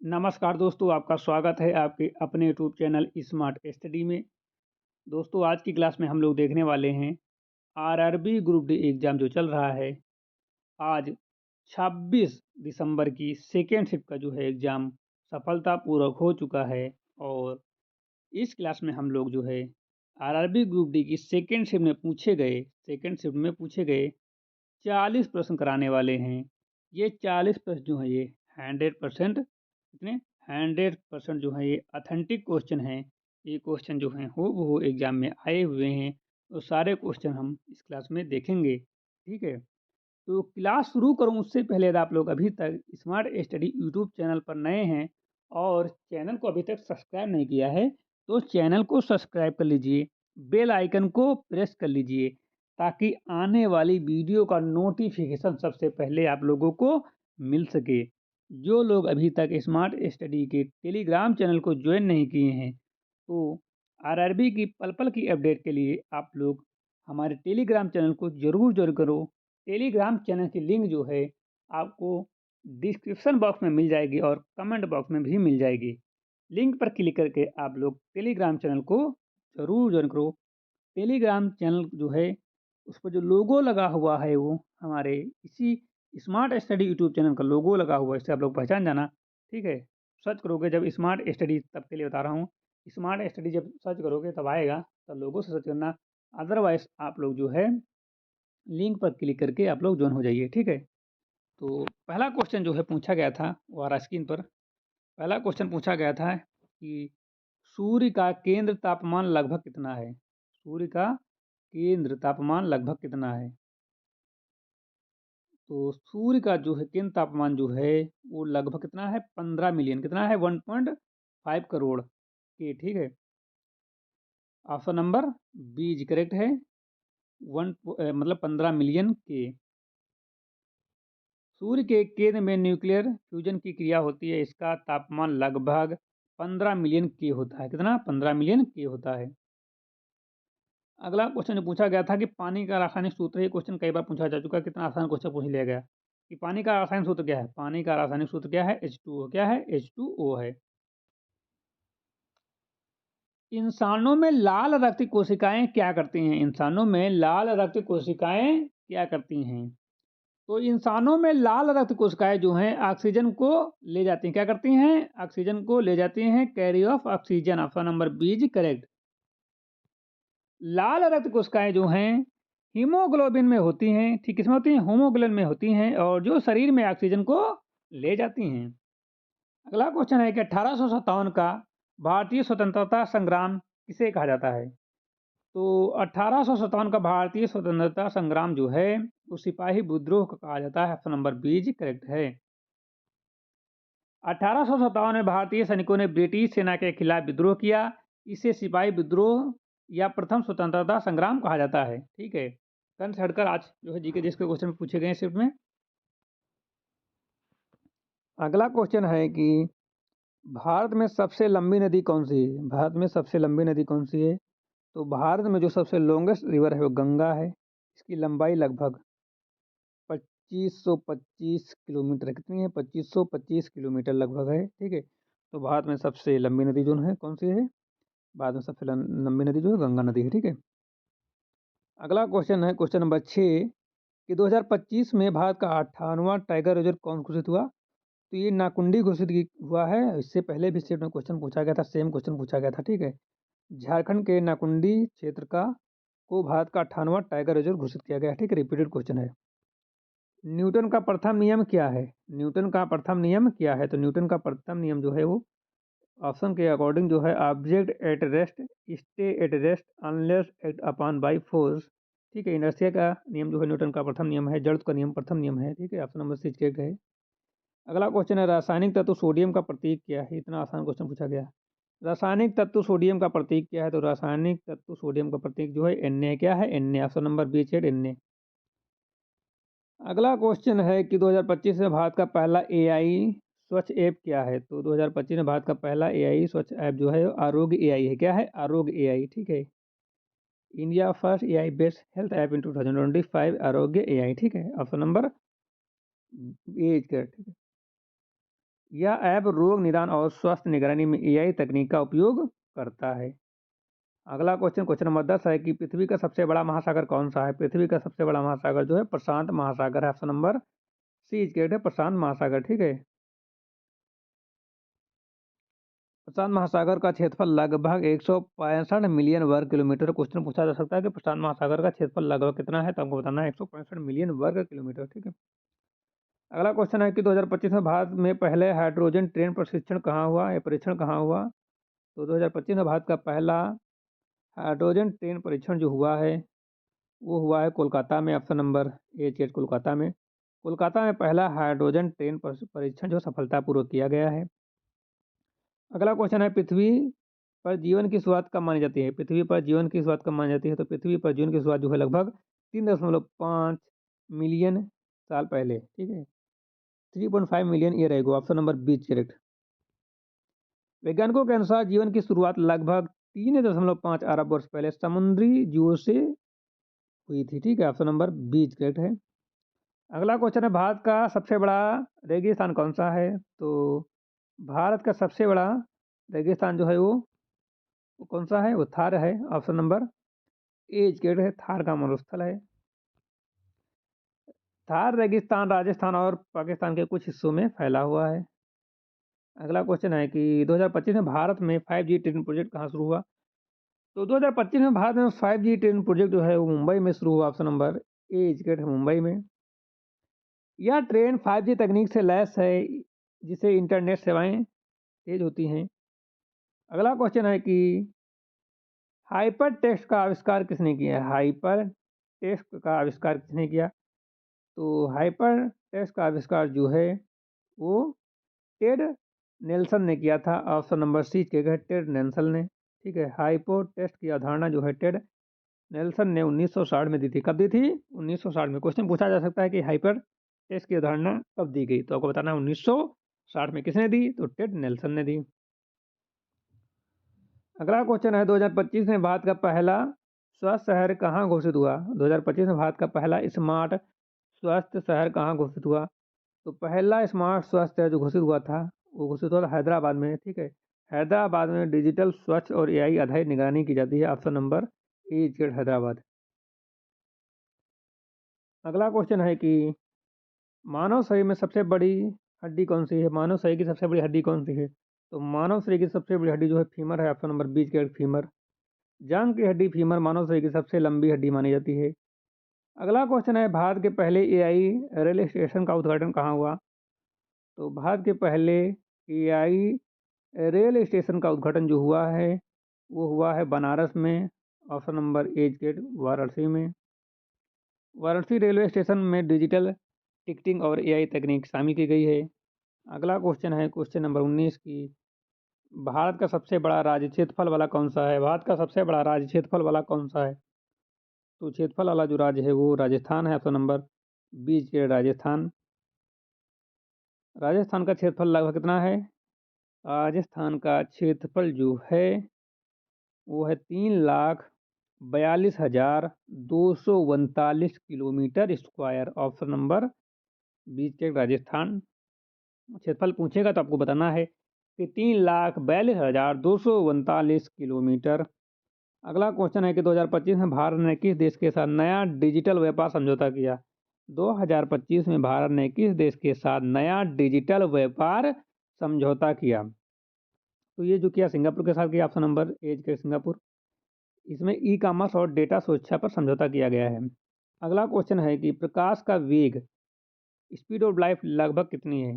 नमस्कार दोस्तों, आपका स्वागत है आपके अपने यूट्यूब चैनल स्मार्ट स्टडी में। दोस्तों, आज की क्लास में हम लोग देखने वाले हैं आरआरबी ग्रुप डी एग्ज़ाम जो चल रहा है। आज 26 दिसंबर की सेकेंड शिफ्ट का जो है एग्ज़ाम सफलतापूर्वक हो चुका है और इस क्लास में हम लोग जो है आरआरबी ग्रुप डी की सेकेंड शिफ्ट में पूछे गए 40 प्रश्न कराने वाले हैं। ये 40 प्रश्न जो हैं ये 100% कितने 100% जो है ये ऑथेंटिक क्वेश्चन हैं। ये क्वेश्चन जो हैं हूबहू एग्ज़ाम में आए हुए हैं। तो सारे क्वेश्चन हम इस क्लास में देखेंगे, ठीक है? तो क्लास शुरू करूँ उससे पहले यदि आप लोग अभी तक स्मार्ट स्टडी यूट्यूब चैनल पर नए हैं और चैनल को अभी तक सब्सक्राइब नहीं किया है, तो चैनल को सब्सक्राइब कर लीजिए, बेल आइकन को प्रेस कर लीजिए ताकि आने वाली वीडियो का नोटिफिकेशन सबसे पहले आप लोगों को मिल सके। जो लोग अभी तक स्मार्ट स्टडी के टेलीग्राम चैनल को ज्वाइन नहीं किए हैं, तो आरआरबी की पल-पल की अपडेट के लिए आप लोग हमारे टेलीग्राम चैनल को ज़रूर जॉइन करो। टेलीग्राम चैनल की लिंक जो है आपको डिस्क्रिप्शन बॉक्स में मिल जाएगी और कमेंट बॉक्स में भी मिल जाएगी। लिंक पर क्लिक करके आप लोग टेलीग्राम चैनल को ज़रूर जॉइन करो। टेलीग्राम चैनल जो है उस पर जो लोगो लगा हुआ है वो हमारे इसी स्मार्ट स्टडी यूट्यूब चैनल का लोगो लगा हुआ है, इससे आप लोग पहचान जाना, ठीक है? सर्च करोगे जब स्मार्ट स्टडी, तब के लिए बता रहा हूँ, स्मार्ट स्टडी जब सर्च करोगे तब आएगा, तब लोगो से सर्च करना। अदरवाइज़ आप लोग जो है लिंक पर क्लिक करके आप लोग जॉइन हो जाइए, ठीक है? तो पहला क्वेश्चन जो है पूछा गया था वो आ रहा है स्क्रीन पर। पहला क्वेश्चन पूछा गया था कि सूर्य का केंद्र तापमान लगभग कितना है? सूर्य का केंद्र तापमान लगभग कितना है? तो सूर्य का जो है केंद्र तापमान जो है वो लगभग कितना है? 15 मिलियन, कितना है? 1.5 करोड़ के, ठीक है? Option number B is correct है। मतलब 15 मिलियन के। सूर्य के केंद्र में न्यूक्लियर फ्यूजन की क्रिया होती है, इसका तापमान लगभग 15 मिलियन के होता है। कितना? 15 मिलियन के होता है। अगला क्वेश्चन जो पूछा गया था कि पानी का रासायनिक सूत्र, ये क्वेश्चन कई बार पूछा जा चुका है, कितना आसान क्वेश्चन पूछ लिया गया कि पानी का रासायनिक सूत्र क्या है? पानी का रासायनिक सूत्र क्या है? H2O। क्या है? H2O है। इंसानों में लाल रक्त कोशिकाएं क्या करती हैं? इंसानों में लाल रक्त कोशिकाएं क्या करती हैं? तो इंसानों में लाल रक्त कोशिकाएं जो हैं ऑक्सीजन को ले जाती हैं। क्या करती हैं? ऑक्सीजन को ले जाती हैं। Carry of oxygen, option number B is correct. लाल रक्त कोशिकाएं जो हैं हीमोग्लोबिन में होती हैं, ठीक किसमें होती हैं? होमोग्लोबिन में होती हैं और जो शरीर में ऑक्सीजन को ले जाती हैं। अगला क्वेश्चन है कि 1857 का भारतीय स्वतंत्रता संग्राम किसे कहा जाता है? तो 1857 का भारतीय स्वतंत्रता संग्राम जो है वो सिपाही विद्रोह को कहा जाता है। Option number B is correct है। 1857 में भारतीय सैनिकों ने ब्रिटिश सेना के खिलाफ विद्रोह किया। इसे सिपाही विद्रोह या प्रथम स्वतंत्रता संग्राम कहा जाता है, ठीक है? कंस हटकर आज जो है जीके जिसके क्वेश्चन पूछे गए हैं शिफ्ट में। अगला क्वेश्चन है कि भारत में सबसे लंबी नदी कौन सी है? भारत में सबसे लंबी नदी कौन सी है? तो भारत में जो सबसे लॉन्गेस्ट रिवर है वो गंगा है। इसकी लंबाई लगभग 2525 किलोमीटर है। कितनी है? 2525 किलोमीटर लगभग है, ठीक है? तो भारत में सबसे लंबी नदी जो है कौन सी है? भारत में सबसे लंबी नदी जो है गंगा नदी है, ठीक है? अगला क्वेश्चन है क्वेश्चन नंबर 6 कि 2025 में भारत का 58वां टाइगर रिजर्व कौन घोषित हुआ? तो ये नाकुंडी हुआ है। इससे पहले भी सेट में क्वेश्चन पूछा गया था, सेम क्वेश्चन पूछा गया था, ठीक है? झारखंड के नाकुंडी क्षेत्र का को भारत का 58वां टाइगर रिजर्व घोषित किया गया है, ठीक है? रिपीटेड क्वेश्चन है। न्यूटन का प्रथम नियम क्या है? न्यूटन का प्रथम नियम क्या है? तो न्यूटन का प्रथम नियम जो है वो ऑप्शन के अकॉर्डिंग जो है object at rest stay at rest unless act upon by force, ठीक है? इनर्शिया का नियम जो है न्यूटन का प्रथम नियम है। जड़ का नियम प्रथम नियम है, ठीक है? ऑप्शन नंबर सी करेक्ट है। अगला क्वेश्चन है रासायनिक तत्व सोडियम का प्रतीक क्या है? इतना आसान क्वेश्चन पूछा गया। रासायनिक तत्व सोडियम का प्रतीक क्या है? तो रासायनिक तत्व सोडियम का प्रतीक जो है Na। क्या है? Na। ऑप्शन नंबर बी है Na। अगला क्वेश्चन है कि 2025 में भारत का पहला एआई स्वच्छ ऐप क्या है? तो 2025 में भारत का पहला एआई स्वच्छ ऐप जो है आरोग्य एआई है। क्या है? आरोग्य एआई, ठीक है? India first AI based health app इन 2025 आरोग्य एआई, ठीक है? Option number A is correct, ठीक है? यह ऐप रोग निदान और स्वास्थ्य निगरानी में एआई तकनीक का उपयोग करता है। अगला क्वेश्चन नंबर 10 है कि पृथ्वी का सबसे बड़ा महासागर कौन सा है? पृथ्वी का सबसे बड़ा महासागर जो है प्रशांत महासागर है। Option number C is correct है, प्रशांत महासागर। ठीक है, प्रशांत महासागर का क्षेत्रफल लगभग 165 मिलियन वर्ग किलोमीटर। क्वेश्चन पूछा जा सकता है कि प्रशांत महासागर का क्षेत्रफल लगभग कितना है, तो आपको बताना है 165 मिलियन वर्ग किलोमीटर। ठीक है, अगला क्वेश्चन है कि 2025 में भारत में पहले हाइड्रोजन ट्रेन प्रशिक्षण कहाँ हुआ या परीक्षण कहाँ हुआ? तो 2025 में भारत का पहला हाइड्रोजन ट्रेन परीक्षण जो हुआ है वो हुआ है कोलकाता में। ऑप्शन नंबर ए चेट कोलकाता में। कोलकाता में पहला हाइड्रोजन ट्रेन परीक्षण जो सफलतापूर्वक किया गया है। अगला क्वेश्चन है पृथ्वी पर जीवन की शुरुआत कब मानी जाती है? पृथ्वी पर जीवन की शुरुआत कब मानी जाती है? तो पृथ्वी पर जीवन की शुरुआत जो है लगभग 3.5 मिलियन साल पहले। ठीक है, 3.5 million year ago. Option number B correct. वैज्ञानिकों के अनुसार जीवन की शुरुआत लगभग 3.5 अरब वर्ष पहले समुद्री जीवों से हुई थी। ठीक है, ऑप्शन नंबर बी करेक्ट है। अगला क्वेश्चन है भारत का सबसे बड़ा रेगिस्तान कौन सा है? तो भारत का सबसे बड़ा रेगिस्तान जो है वो कौन सा है? वो थार है। ऑप्शन नंबर ए करेक्ट है, थार का मरुस्थल है। थार रेगिस्तान राजस्थान और पाकिस्तान के कुछ हिस्सों में फैला हुआ है। अगला क्वेश्चन है कि 2025 में भारत में 5G ट्रेन प्रोजेक्ट कहाँ शुरू हुआ? तो 2025 में भारत में 5G ट्रेन प्रोजेक्ट जो है वो मुंबई में शुरू हुआ। ऑप्शन नंबर ए करेक्ट है, मुंबई में। यह ट्रेन 5G तकनीक से लैस है जिससे इंटरनेट सेवाएं तेज होती हैं। अगला क्वेश्चन है कि हाइपर टेक्स्ट का आविष्कार किसने किया है? हाइपर टेक्स्ट का आविष्कार किसने किया? तो हाइपर टेक्स्ट का आविष्कार जो है वो टेड नेल्सन ने किया था। ऑप्शन नंबर सी के गए टेड नेल्सन ने। ठीक है, हाइपो टेक्स्ट की अवधारणा जो है टेड नेल्सन ने 1960 में दी थी। कब दी थी? 1960 में। क्वेश्चन पूछा जा सकता है कि हाइपर टेक्स्ट की अवधारणा कब दी गई, तो आपको बताना है 1960 में। किसने दी? तो टेड नेल्सन ने दी। अगला क्वेश्चन है 2025 में भारत का पहला स्वस्थ शहर कहाँ घोषित हुआ? 2025 में भारत का पहला स्मार्ट स्वस्थ शहर कहाँ घोषित हुआ? तो पहला स्मार्ट स्वस्थ शहर जो घोषित हुआ था वो घोषित हुआ था हैदराबाद में। ठीक है, हैदराबाद में डिजिटल स्वच्छ और एआई आधारित निगरानी की जाती है। ऑप्शन नंबर ए हैदराबाद। अगला क्वेश्चन है कि मानव शरीर में सबसे बड़ी हड्डी कौन सी है? मानव शरीर की सबसे बड़ी हड्डी कौन सी है? तो मानव शरीर की सबसे बड़ी हड्डी जो है फीमर है। Option number B femur. जांघ की हड्डी फीमर मानव शरीर की सबसे लंबी हड्डी मानी जाती है। अगला क्वेश्चन है भारत के पहले एआई रेल स्टेशन का उद्घाटन कहाँ हुआ? तो भारत के पहले एआई रेल स्टेशन का उद्घाटन जो हुआ है वो हुआ है बनारस में। Option number A gate Varanasi में। वाराणसी रेलवे स्टेशन में डिजिटल टिकटिंग और एआई तकनीक शामिल की गई है। अगला क्वेश्चन है क्वेश्चन नंबर 19 की भारत का सबसे बड़ा राज्य क्षेत्रफल वाला कौन सा है? भारत का सबसे बड़ा राज्य क्षेत्रफल वाला कौन सा है? तो क्षेत्रफल वाला जो राज्य है वो राजस्थान है। ऑप्शन नंबर बी के राजस्थान। राजस्थान का क्षेत्रफल लगभग कितना है? राजस्थान का क्षेत्रफल जो है वो है 3,42,239 kilometre square. Option number B के राजस्थान। क्षेत्रफल पूछेगा तो आपको बताना है कि 3,42,239 किलोमीटर। अगला क्वेश्चन है कि 2025 में भारत ने किस देश के साथ नया डिजिटल व्यापार समझौता किया? 2025 में भारत ने किस देश के साथ नया डिजिटल व्यापार समझौता किया? तो ये जो किया सिंगापुर के साथ किया। ऑप्शन नंबर ए के सिंगापुर। इसमें ई कॉमर्स और डेटा सुरक्षा पर समझौता किया गया है। अगला क्वेश्चन है कि प्रकाश का वेग स्पीड ऑफ लाइट लगभग कितनी है?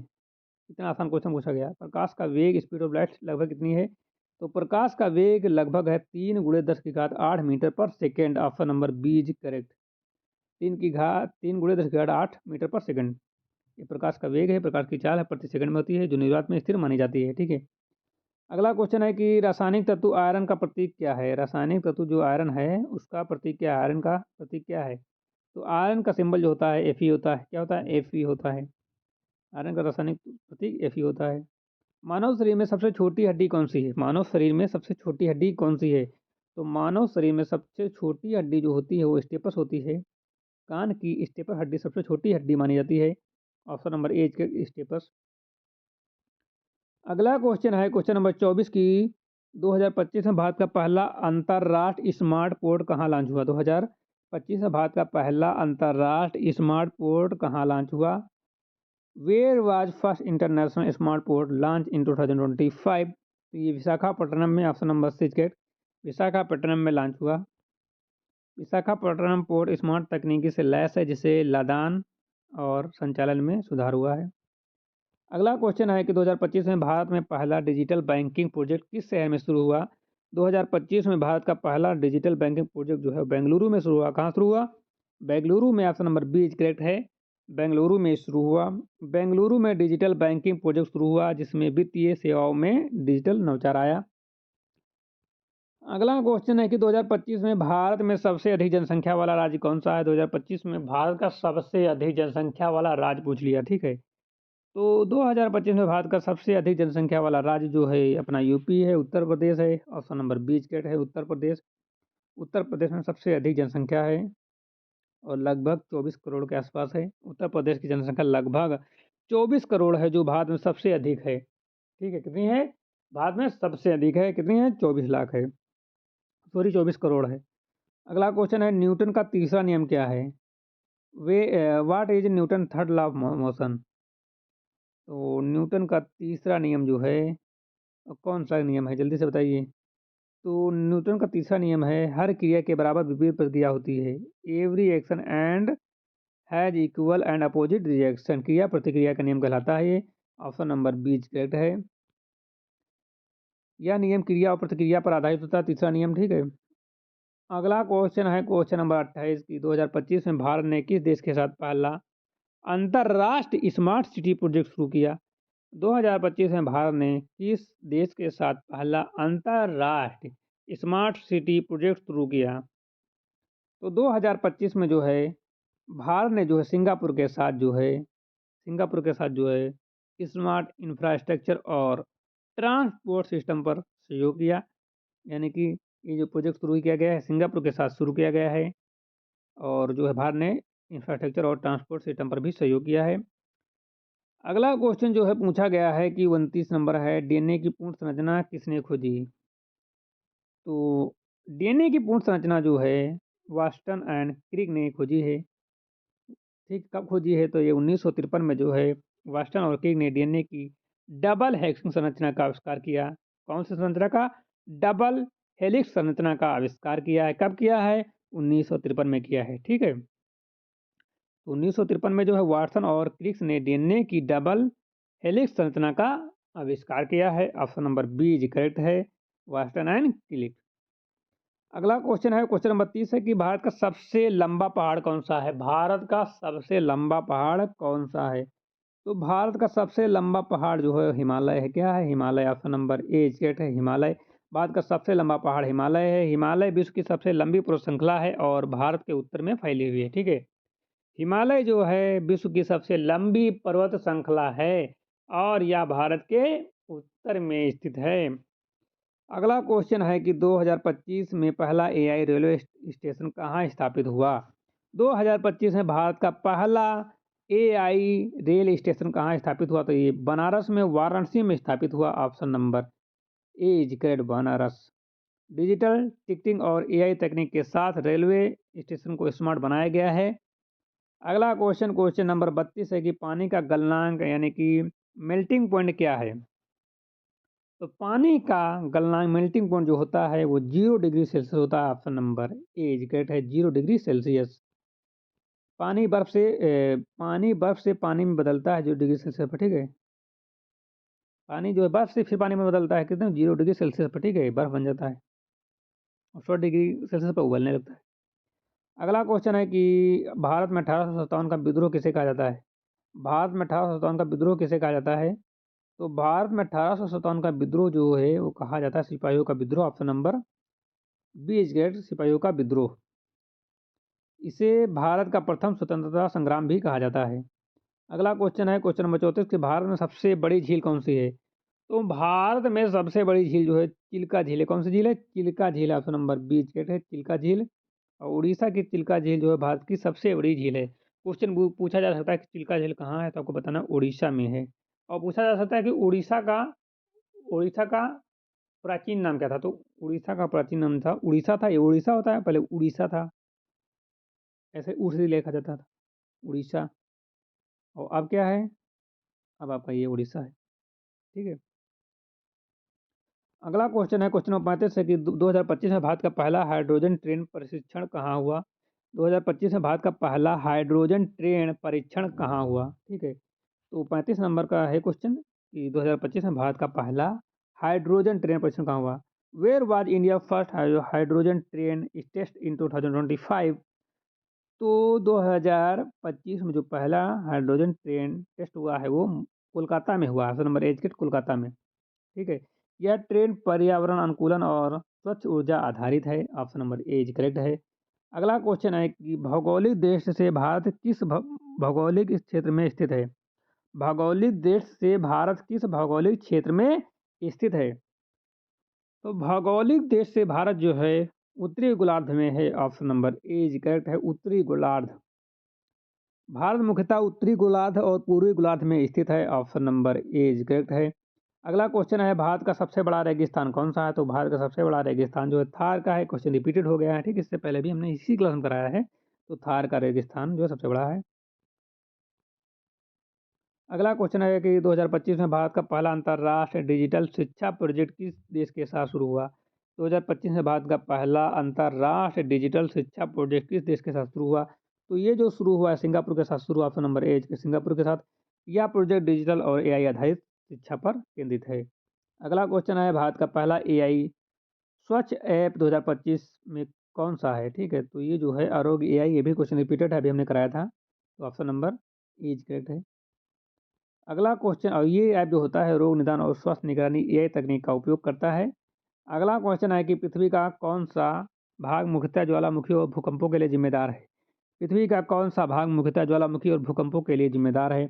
इतना आसान क्वेश्चन पूछा गया। प्रकाश का वेग स्पीड ऑफ लाइट लगभग कितनी है? तो प्रकाश का वेग लगभग है 3 × 10⁸ metre per second. Option number B is correct. 3 × 10⁸ metre per second ये प्रकाश का वेग है। प्रकाश की चाल है प्रति सेकंड में होती है जो निर्वात में स्थिर मानी जाती है। ठीक है, अगला क्वेश्चन है कि रासायनिक तत्व आयरन का प्रतीक क्या है? रासायनिक तत्व जो आयरन है उसका प्रतीक क्या है? आयरन का प्रतीक क्या है? तो आयरन का सिंबल जो होता है Fe होता है। क्या होता है? Fe होता है। आयरन का रासायनिक प्रतीक Fe होता है। मानव शरीर में सबसे छोटी हड्डी कौन सी है? मानव शरीर में सबसे छोटी हड्डी कौन सी है? तो मानव शरीर में सबसे छोटी हड्डी जो होती है वो स्टेपस होती है। कान की स्टेपस हड्डी सबसे छोटी हड्डी मानी जाती है। Option number A steps. अगला क्वेश्चन है क्वेश्चन नंबर 24 की 2025 में भारत का पहला अंतर्राष्ट्रीय स्मार्ट पोर्ट कहाँ लॉन्च हुआ? 2025 में भारत का पहला अंतर्राष्ट्रीय स्मार्ट पोर्ट कहाँ लॉन्च हुआ? Where was first international smart port launch in 2025? तो ये विशाखापट्टनम में, ऑप्शन नंबर 6 विशाखापट्टनम में लॉन्च हुआ। विशाखापट्टनम पोर्ट स्मार्ट तकनीकी से लैस है, जिसे लदान और संचालन में सुधार हुआ है। अगला क्वेश्चन है कि 2025 में भारत में पहला डिजिटल बैंकिंग प्रोजेक्ट किस शहर में शुरू हुआ? 2025 में भारत का पहला डिजिटल बैंकिंग प्रोजेक्ट जो है बेंगलुरु में शुरू हुआ। कहाँ शुरू हुआ? बेंगलुरु में, option number B is correct है। बेंगलुरु में शुरू हुआ। बेंगलुरु में डिजिटल बैंकिंग प्रोजेक्ट शुरू हुआ, जिसमें वित्तीय सेवाओं में डिजिटल नवाचार आया। अगला क्वेश्चन है कि 2025 में भारत में सबसे अधिक जनसंख्या वाला राज्य कौन सा है? 2025 में भारत का सबसे अधिक जनसंख्या वाला राज्य पूछ लिया, ठीक है। तो 2025 में भारत का सबसे अधिक जनसंख्या वाला राज्य जो है अपना यूपी है, उत्तर प्रदेश है। Option number B is correct है, उत्तर प्रदेश। उत्तर प्रदेश में सबसे अधिक जनसंख्या है और लगभग 24 करोड़ के आसपास है। उत्तर प्रदेश की जनसंख्या लगभग 24 करोड़ है, जो भारत में सबसे अधिक है, ठीक है। कितनी है? भारत में सबसे अधिक है, कितनी है? 24 लाख है, सॉरी 24 करोड़ है। अगला क्वेश्चन है न्यूटन का तीसरा नियम क्या है? What is Newton third law of motion? तो न्यूटन का तीसरा नियम जो है कौन सा नियम है, जल्दी से बताइए। तो न्यूटन का तीसरा नियम है हर क्रिया के बराबर विपरीत प्रतिक्रिया होती है। Every action and has equal and opposite reaction, क्रिया प्रतिक्रिया का नियम कहलाता है ये। ऑप्शन नंबर बी करेक्ट है। यह नियम क्रिया और प्रतिक्रिया पर आधारित होता है, तीसरा नियम, ठीक है। अगला क्वेश्चन है क्वेश्चन नंबर 28 की 2025 में भारत ने किस देश के साथ पहला अंतर्राष्ट्रीय स्मार्ट सिटी प्रोजेक्ट शुरू किया? 2025 में भारत ने किस देश के साथ पहला अंतर्राष्ट्रीय स्मार्ट सिटी प्रोजेक्ट शुरू किया? तो 2025 में जो है भारत ने जो है सिंगापुर के साथ जो है स्मार्ट इंफ्रास्ट्रक्चर और ट्रांसपोर्ट सिस्टम पर सहयोग किया। यानी कि ये जो प्रोजेक्ट शुरू किया गया है सिंगापुर के साथ शुरू किया गया है, और जो है भारत ने इंफ्रास्ट्रक्चर और ट्रांसपोर्ट सिस्टम पर भी सहयोग किया है। अगला क्वेश्चन जो है पूछा गया है कि 29 नंबर है, डीएनए की पूर्ण संरचना किसने खोजी? तो डीएनए की पूर्ण संरचना जो है वाटसन एंड क्रिक ने खोजी है, ठीक। कब खोजी है? तो ये 1953 में जो है वाटसन और क्रिक ने डीएनए की डबल हेलिक्स संरचना का आविष्कार किया। कौन सी संरचना का? डबल हेलिक्स संरचना का आविष्कार किया है। कब किया है? 1953 में किया है, ठीक है। 1953 में जो है वाटसन और क्रिक्स ने डीएनए की डबल हेलिक्स संरचना का आविष्कार किया है। Option number B is correct है, वाटसन एंड क्रिक। अगला क्वेश्चन है क्वेश्चन नंबर 30 है कि भारत का सबसे लंबा पहाड़ कौन सा है? भारत का सबसे लंबा पहाड़ कौन सा है? तो भारत का सबसे लंबा पहाड़ जो है हिमालय है। क्या है? Himalaya. Option number A is correct है, हिमालय। भारत का सबसे लंबा पहाड़ हिमालय है। हिमालय विश्व की सबसे लंबी पर्वत श्रृंखला है और भारत के उत्तर में फैली हुई है, ठीक है। हिमालय जो है विश्व की सबसे लंबी पर्वत श्रृंखला है और यह भारत के उत्तर में स्थित है। अगला क्वेश्चन है कि 2025 में पहला एआई रेलवे स्टेशन कहाँ स्थापित हुआ? 2025 में भारत का पहला एआई रेल स्टेशन कहाँ स्थापित हुआ? तो ये बनारस में, वाराणसी में स्थापित हुआ। Option number A is correct, Banaras. Digital ticketing और एआई तकनीक के साथ रेलवे स्टेशन को स्मार्ट बनाया गया है। अगला क्वेश्चन क्वेश्चन नंबर 32 है कि पानी का गलनांक यानी कि मेल्टिंग पॉइंट क्या है? तो पानी का गलनांक मेल्टिंग पॉइंट जो होता है वो 0 डिग्री सेल्सियस होता है। Option number A is correct है, 0 डिग्री सेल्सियस। पानी बर्फ से पानी में बदलता है 0 डिग्री सेल्सियस पर, ठीक है। पानी जो है बर्फ से फिर पानी में बदलता है कितने? 0 डिग्री सेल्सियस पर, ठीक है, बर्फ बन जाता है और 100 डिग्री सेल्सियस पर उबलने लगता है। अगला क्वेश्चन है कि भारत में 1857 का विद्रोह किसे कहा जाता है? भारत में 1857 का विद्रोह किसे कहा जाता है? तो भारत में 1857 का विद्रोह जो है वो कहा जाता है सिपाहियों का विद्रोह। Option number B is correct, सिपाहियों का विद्रोह। इसे भारत का प्रथम स्वतंत्रता संग्राम भी कहा जाता है। अगला क्वेश्चन है क्वेश्चन नंबर 34 कि भारत में सबसे बड़ी झील कौन सी है? तो भारत में सबसे बड़ी झील जो है चिल्का झील है। कौन सी झील है? चिल्का झील। Option number B is correct है, चिल्का झील। और उड़ीसा की चिल्का झील जो है भारत की सबसे बड़ी झील है। क्वेश्चन पूछा जा सकता है कि चिल्का झील कहाँ है, तो आपको बताना उड़ीसा में है। और पूछा जा सकता है कि उड़ीसा का उड़ीसा का प्राचीन नाम क्या था? तो उड़ीसा का प्राचीन नाम था उड़ीसा था, ये उड़ीसा होता है, पहले उड़ीसा था, ऐसे ऊ से लिखा जाता था, उड़ीसा। और अब क्या है? अब आपका ये उड़ीसा है, ठीक है। अगला क्वेश्चन है क्वेश्चन नंबर 35 है कि 2025 में भारत का पहला हाइड्रोजन ट्रेन परीक्षण कहाँ हुआ? 2025 में भारत का पहला हाइड्रोजन ट्रेन परीक्षण कहाँ हुआ? ठीक है। तो 35 नंबर का है क्वेश्चन कि 2025 में भारत का पहला हाइड्रोजन ट्रेन परीक्षण कहाँ हुआ? Where was India first hydrogen train test in 2025? तो 2025 में जो पहला हाइड्रोजन ट्रेन टेस्ट हुआ है वो कोलकाता में हुआ, ऑप्शन नंबर ए के कोलकाता में, ठीक है। यह ट्रेन पर्यावरण अनुकूलन और स्वच्छ ऊर्जा आधारित है, option number A is correct है। अगला क्वेश्चन है कि भौगोलिक देश से भारत किस भौगोलिक क्षेत्र में स्थित है? भौगोलिक देश से भारत किस भौगोलिक क्षेत्र में स्थित है? तो भौगोलिक देश से भारत जो है उत्तरी गोलार्ध में है, option number A is correct है, उत्तरी गोलार्ध। भारत मुख्यतः उत्तरी गोलार्ध और पूर्वी गोलार्ध में स्थित है, option number A is correct है। अगला क्वेश्चन है भारत का सबसे बड़ा रेगिस्तान कौन सा है? तो भारत का सबसे बड़ा रेगिस्तान जो है थार का है। क्वेश्चन रिपीटेड हो गया है, ठीक, इससे पहले भी हमने इसी क्लास में कराया है। तो थार का रेगिस्तान जो है सबसे बड़ा है। अगला क्वेश्चन है कि 2025 में भारत का पहला अंतर्राष्ट्रीय डिजिटल शिक्षा प्रोजेक्ट किस देश के साथ शुरू हुआ? 2025 में भारत का पहला अंतर्राष्ट्रीय डिजिटल शिक्षा प्रोजेक्ट किस देश के साथ शुरू हुआ? तो ये जो शुरू हुआ है सिंगापुर के साथ शुरू हुआ, ऑप्शन नंबर ए सिंगापुर के साथ। यह प्रोजेक्ट डिजिटल और एआई आधारित शिक्षा पर केंद्रित है। अगला क्वेश्चन है भारत का पहला एआई स्वच्छ ऐप 2025 में कौन सा है? ठीक है, तो ये जो है आरोग्य एआई, ये भी क्वेश्चन रिपीटेड है, अभी हमने कराया था। तो option number A is correct है। अगला क्वेश्चन, और ये ऐप जो होता है रोग निदान और स्वास्थ्य निगरानी एआई तकनीक का उपयोग करता है। अगला क्वेश्चन है कि पृथ्वी का कौन सा भाग मुख्यतः ज्वालामुखी और भूकंपों के लिए जिम्मेदार है? पृथ्वी का कौन सा भाग मुख्यतः ज्वालामुखी और भूकंपों के लिए जिम्मेदार है?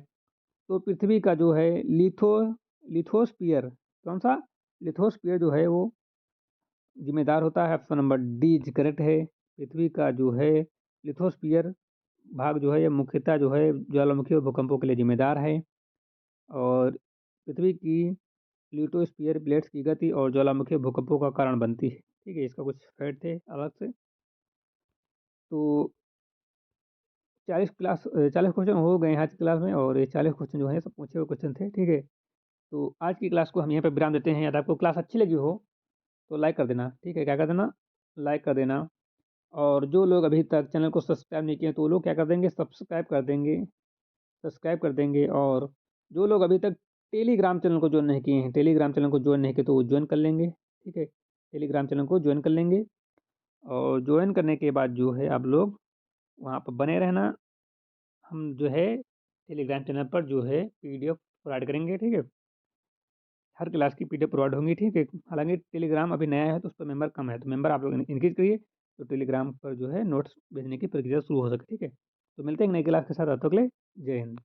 तो पृथ्वी का जो है लिथोस्फीयर, कौन सा? लिथोस्फीयर जो है वो जिम्मेदार होता है, option number D is correct है। पृथ्वी का जो है लिथोस्फीयर भाग जो है ये मुख्यतः जो है ज्वालामुखी और भूकंपों के लिए जिम्मेदार है। और पृथ्वी की लिथोस्फीयर प्लेट्स की गति और ज्वालामुखी भूकंपों का कारण बनती है, ठीक है। इसका कुछ फैक्ट थे अलग से। तो 40 क्वेश्चन हो गए हैं आज की क्लास में, और ये 40 क्वेश्चन जो है सब पूछे हुए क्वेश्चन थे, ठीक है। तो आज की क्लास को हम यहाँ पे विराम देते हैं। यदि आपको क्लास अच्छी लगी हो तो लाइक कर देना, ठीक है। क्या कर देना? लाइक कर देना। और जो लोग अभी तक चैनल को सब्सक्राइब नहीं किए तो वो लोग क्या कर देंगे? सब्सक्राइब कर देंगे। और जो लोग अभी तक टेलीग्राम चैनल को ज्वाइन नहीं किए हैं, टेलीग्राम चैनल को ज्वाइन नहीं किए तो वो ज्वाइन कर लेंगे, ठीक है। टेलीग्राम चैनल को ज्वाइन कर लेंगे, और ज्वाइन करने के बाद जो है आप लोग वहाँ पर बने रहना। हम जो है टेलीग्राम चैनल पर जो है पीडीएफ प्रोवाइड करेंगे, ठीक है। हर क्लास की पीडीएफ प्रोवाइड होंगी, ठीक है। हालांकि टेलीग्राम अभी नया है तो उस पर मेंबर कम है, तो मेंबर आप लोग इंक्रीज करिए, तो टेलीग्राम पर जो है नोट्स भेजने की प्रक्रिया शुरू हो सके, ठीक है। तो मिलते हैं एक नई क्लास के साथ, तब तक के लिए जय हिंद।